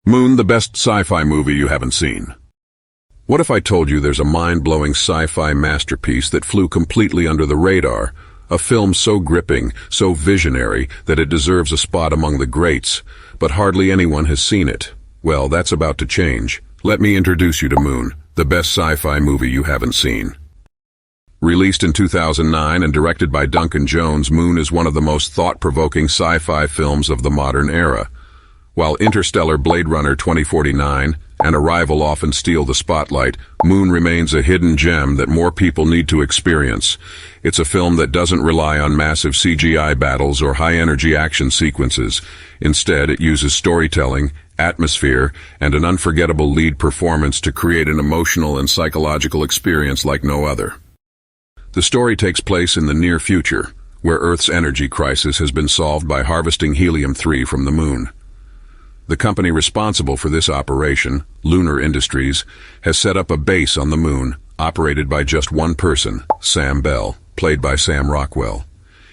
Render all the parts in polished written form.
Moon, the best sci-fi movie you haven't seen. What if I told you there's a mind-blowing sci-fi masterpiece that flew completely under the radar? A film so gripping, so visionary, that it deserves a spot among the greats, but hardly anyone has seen it. Well, that's about to change. Let me introduce you to Moon, the best sci-fi movie you haven't seen. Released in 2009 and directed by Duncan Jones, Moon is one of the most thought-provoking sci-fi films of the modern era. While Interstellar, Blade Runner 2049, and Arrival often steal the spotlight, Moon remains a hidden gem that more people need to experience. It's a film that doesn't rely on massive CGI battles or high-energy action sequences. Instead, it uses storytelling, atmosphere, and an unforgettable lead performance to create an emotional and psychological experience like no other. The story takes place in the near future, where Earth's energy crisis has been solved by harvesting helium-3 from the Moon. The company responsible for this operation, Lunar Industries, has set up a base on the Moon, operated by just one person, Sam Bell, played by Sam Rockwell.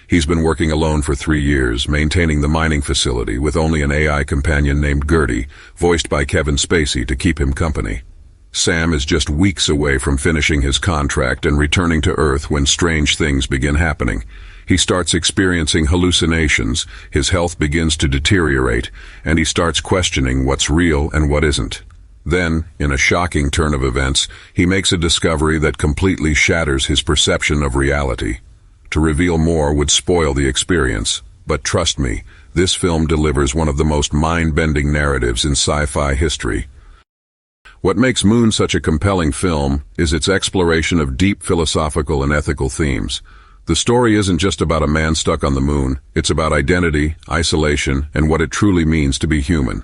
He's been working alone for 3 years, maintaining the mining facility with only an AI companion named Gertie, voiced by Kevin Spacey, to keep him company. Sam is just weeks away from finishing his contract and returning to Earth when strange things begin happening. He starts experiencing hallucinations, his health begins to deteriorate, and he starts questioning what's real and what isn't. Then, in a shocking turn of events, he makes a discovery that completely shatters his perception of reality. To reveal more would spoil the experience, but trust me, this film delivers one of the most mind-bending narratives in sci-fi history. What makes Moon such a compelling film is its exploration of deep philosophical and ethical themes. The story isn't just about a man stuck on the Moon, it's about identity, isolation, and what it truly means to be human.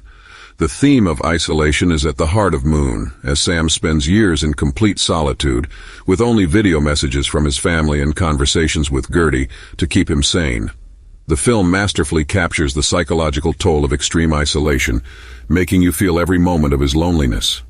The theme of isolation is at the heart of Moon, as Sam spends years in complete solitude, with only video messages from his family and conversations with Gertie to keep him sane. The film masterfully captures the psychological toll of extreme isolation, making you feel every moment of his loneliness.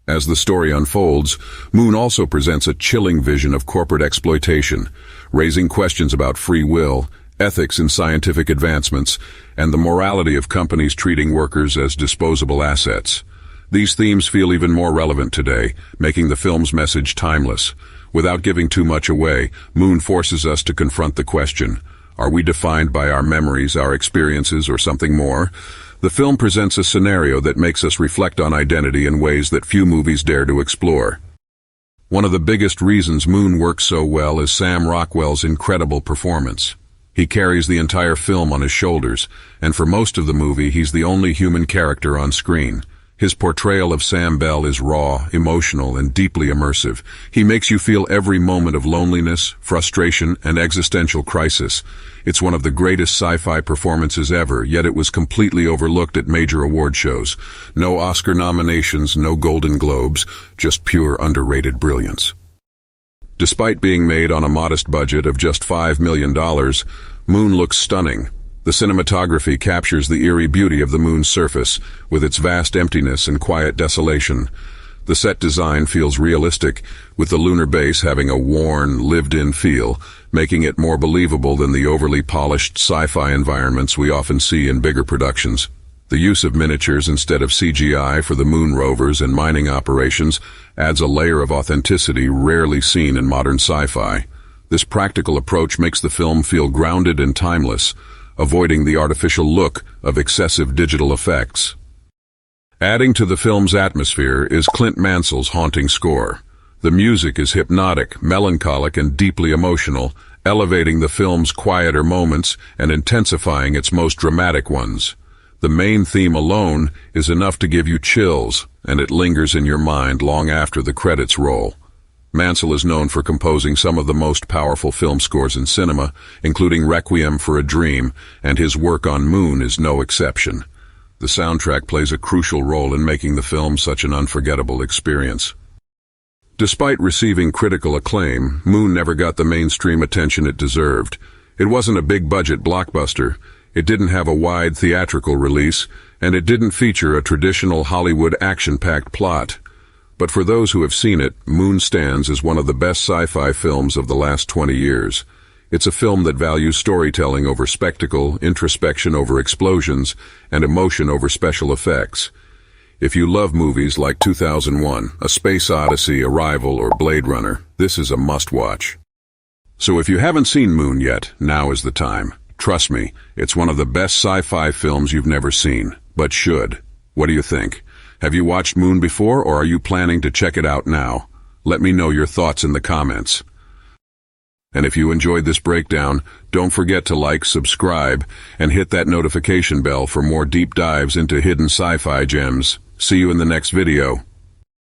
As the story unfolds, Moon also presents a chilling vision of corporate exploitation, raising questions about free will, ethics in scientific advancements, and the morality of companies treating workers as disposable assets. These themes feel even more relevant today, making the film's message timeless. Without giving too much away, Moon forces us to confront the question, are we defined by our memories, our experiences, or something more? The film presents a scenario that makes us reflect on identity in ways that few movies dare to explore. One of the biggest reasons Moon works so well is Sam Rockwell's incredible performance. He carries the entire film on his shoulders, and for most of the movie he's the only human character on screen. His portrayal of Sam Bell is raw, emotional, and deeply immersive. He makes you feel every moment of loneliness, frustration, and existential crisis. It's one of the greatest sci-fi performances ever, yet it was completely overlooked at major award shows. No Oscar nominations, no Golden Globes, just pure underrated brilliance. Despite being made on a modest budget of just $5 million, Moon looks stunning. The cinematography captures the eerie beauty of the Moon's surface, with its vast emptiness and quiet desolation. The set design feels realistic, with the lunar base having a worn, lived-in feel, making it more believable than the overly polished sci-fi environments we often see in bigger productions. The use of miniatures instead of CGI for the Moon rovers and mining operations adds a layer of authenticity rarely seen in modern sci-fi. This practical approach makes the film feel grounded and timeless, avoiding the artificial look of excessive digital effects. Adding to the film's atmosphere is Clint Mansell's haunting score. The music is hypnotic, melancholic, and deeply emotional, elevating the film's quieter moments and intensifying its most dramatic ones. The main theme alone is enough to give you chills, and it lingers in your mind long after the credits roll. Mansell is known for composing some of the most powerful film scores in cinema, including Requiem for a Dream, and his work on Moon is no exception. The soundtrack plays a crucial role in making the film such an unforgettable experience. Despite receiving critical acclaim, Moon never got the mainstream attention it deserved. It wasn't a big-budget blockbuster, it didn't have a wide theatrical release, and it didn't feature a traditional Hollywood action-packed plot. But for those who have seen it, Moon stands as one of the best sci-fi films of the last 20 years. It's a film that values storytelling over spectacle, introspection over explosions, and emotion over special effects. If you love movies like 2001, A Space Odyssey, Arrival, or Blade Runner, this is a must-watch. So if you haven't seen Moon yet, now is the time. Trust me, it's one of the best sci-fi films you've never seen, but should. What do you think? Have you watched Moon before, or are you planning to check it out now? Let me know your thoughts in the comments. And if you enjoyed this breakdown, don't forget to like, subscribe, and hit that notification bell for more deep dives into hidden sci-fi gems. See you in the next video.